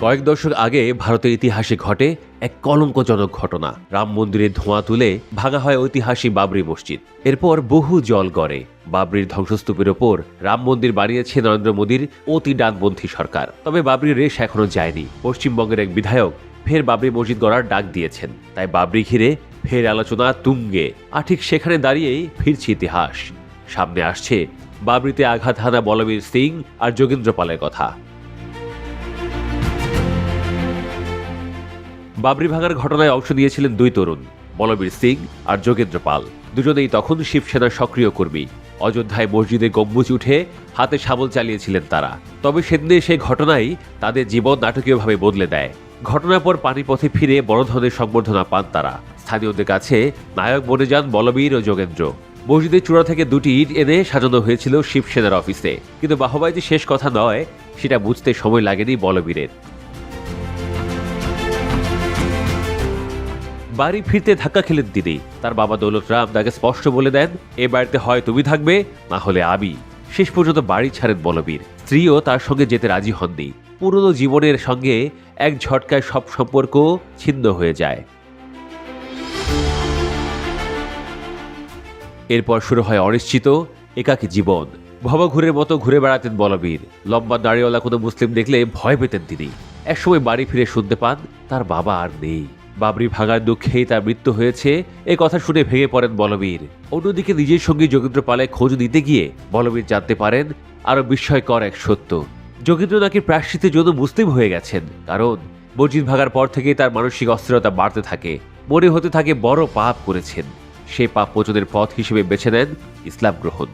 কয়েক দশক আগে ভারতের ইতিহাসে ঘটে এক কলঙ্কজনক ঘটনা। রাম মন্দিরের ধোঁয়া তুলে ভাঙা হয় ঐতিহাসিক বাবরি মসজিদ। এরপর বহু জল গড়ে। বাবরির ধ্বংসস্তূপের ওপর রাম মন্দির বানিয়েছে নরেন্দ্র মোদীর অতি ডানপন্থী সরকার। তবে বাবরির রেশ এখনো যায়নি। পশ্চিমবঙ্গের এক বিধায়ক ফের বাবরি মসজিদ গড়ার ডাক দিয়েছেন। তাই বাবরি ঘিরে ফের আলোচনা তুঙ্গে। আর ঠিক সেখানে দাঁড়িয়েই ফিরছে ইতিহাস। সামনে আসছে বাবরিতে আঘাত হানা বলবীর সিং আর যোগেন্দ্র পালের কথা। বাবরি ভাঙার ঘটনায় অংশ নিয়েছিলেন দুই তরুণ, বলবীর সিং আর যোগেন্দ্র পাল। দুজনেই তখন শিবসেনার সক্রিয় কর্মী। অযোধ্যায় মসজিদে গম্বুজ উঠে হাতে শাবল চালিয়েছিলেন তারা। তবে সেদিনের সেই ঘটনাই তাদের জীবন নাটকীয়ভাবে বদলে দেয়। ঘটনার পর পানিপথে ফিরে বড় ধরনের সংবর্ধনা পান তারা। স্থানীয়দের কাছে নায়ক বনে যান বলবীর ও যোগেন্দ্র। মসজিদের চূড়া থেকে দুটি ইট এনে সাজানো হয়েছিল শিবসেনার অফিসে। কিন্তু বাহবাই যে শেষ কথা নয়, সেটা বুঝতে সময় লাগেনি বলবীরের। বাড়ি ফিরতে ধাক্কা খেলেন তিনি। তার বাবা দৌলত রাম তাকে স্পষ্ট বলে দেন, এ বাড়িতে হয় তুমি থাকবে, না হলে আমি। শেষ পর্যন্ত বাড়ি ছাড়েন বলবীর। স্ত্রীও তার সঙ্গে যেতে রাজি হননি। পুরনো জীবনের সঙ্গে এক ঝটকায় সব সম্পর্ক ছিন্ন হয়ে যায়। এরপর শুরু হয় অনিশ্চিত একাকী জীবন। ভবঘুরের মতো ঘুরে বেড়াতেন বলবীর। লম্বা দাড়িওয়ালা কোনো মুসলিম দেখলে ভয় পেতেন তিনি। একসময় বাড়ি ফিরে শুনতে পান তার বাবা আর নেই। বাবরি ভাঙার দুঃখেই তার মৃত্যু হয়েছে, এ কথা শুনে ভেঙে পড়েন বলবীর। অন্যদিকে নিজের সঙ্গে যোগেন্দ্র পালের খোঁজ দিতে গিয়ে বলবীর জানতে পারেন আরো বিস্ময়কর এক সত্য। যোগেন্দ্র নাকি প্রায়শ্চিত্তের জন্য মুসলিম হয়ে গেছেন। কারণ মসজিদ ভাঙার পর থেকেই তার মানসিক অস্থিরতা বাড়তে থাকে। মনে হতে থাকে বড় পাপ করেছেন। সে পাপ মোচনের পথ হিসেবে বেছে নেন ইসলাম গ্রহণ।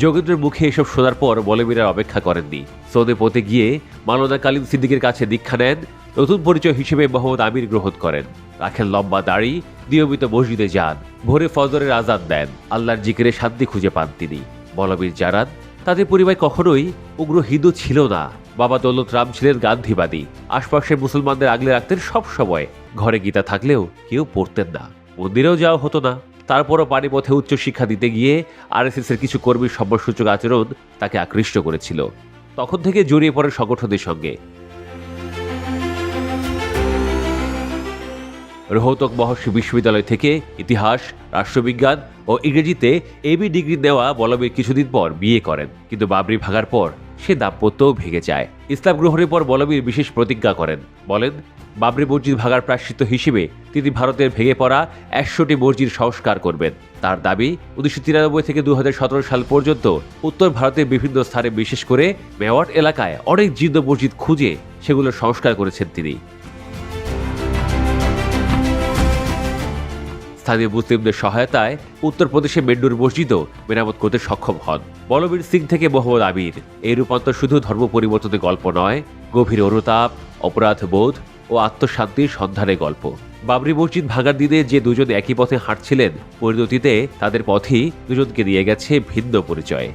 যোগেন্দ্রের মুখে এসব শোনার পর বলবীর আর অপেক্ষা করেননি। সৌদে পথে গিয়ে মাওলানা কালিম সিদ্দিকের কাছে দীক্ষা নেন। নতুন পরিচয় হিসেবে মোহাম্মদ আমির গ্রহণ করেন। রাখেন লম্বা দাড়ি, নিয়মিত মসজিদে যান, ভোরে ফজরের আজান দেন। আল্লাহর জিকিরে শান্তি খুঁজে পান তিনি। বলবীর জানান, তাদের পরিবার কখনোই উগ্র হিন্দু ছিল না। বাবা দৌলত রাম ছিলেন গান্ধীবাদী। আশপাশের মুসলমানদের আগলে রাখতেন সব সময়। ঘরে গীতা থাকলেও কেউ পড়তেন না, মন্দিরেও যাওয়া হতো না। তারপরও পানিপথে উচ্চশিক্ষা দিতে গিয়ে আরএসএসের কিছু কর্মীর সম্মানসূচক আচরণ তাকে আকৃষ্ট করেছিল। তখন থেকে জড়িয়ে পড়ে সংগঠনের সঙ্গে। রোহতক মহর্ষি বিশ্ববিদ্যালয় থেকে ইতিহাস, রাষ্ট্রবিজ্ঞান ও ইংরেজিতে এবি ডিগ্রি নেওয়া বলবীর কিছুদিন পর বিয়ে করেন। কিন্তু বাবরি ভাঙার পর সে দাম্পত্যও ভেঙে যায়। ইসলাম গ্রহণের পর বলবীর বিশেষ প্রতিজ্ঞা করেন। বলেন, বাবরি মসজিদ ভাঙার প্রায়শ্চিত্ত হিসেবে তিনি ভারতের ভেঙে পড়া 100টি মসজিদ সংস্কার করবেন। তার দাবি, 1993 থেকে 2017 সাল পর্যন্ত উত্তর ভারতের বিভিন্ন স্থানে, বিশেষ করে মেওয়াট এলাকায় অনেক জীর্ণ মসজিদ খুঁজে সেগুলো সংস্কার করেছেন তিনি। স্থানীয় মুসলিমদের সহায়তায় উত্তরপ্রদেশে মেন্ডুর মসজিদও মেরামত করতে সক্ষম হন বলবীর সিং থেকে মোহাম্মদ আমির। এই রূপান্তর শুধু ধর্ম পরিবর্তনের গল্প নয়, গভীর অনুতাপ, অপরাধবোধ ও আত্মশান্তির সন্ধানের গল্প। বাবরি মসজিদ ভাঙার দিনে যে দুজন একই পথে হাঁটছিলেন, পরিণতিতে তাদের পথই দুজনকে নিয়ে গেছে ভিন্ন পরিচয়।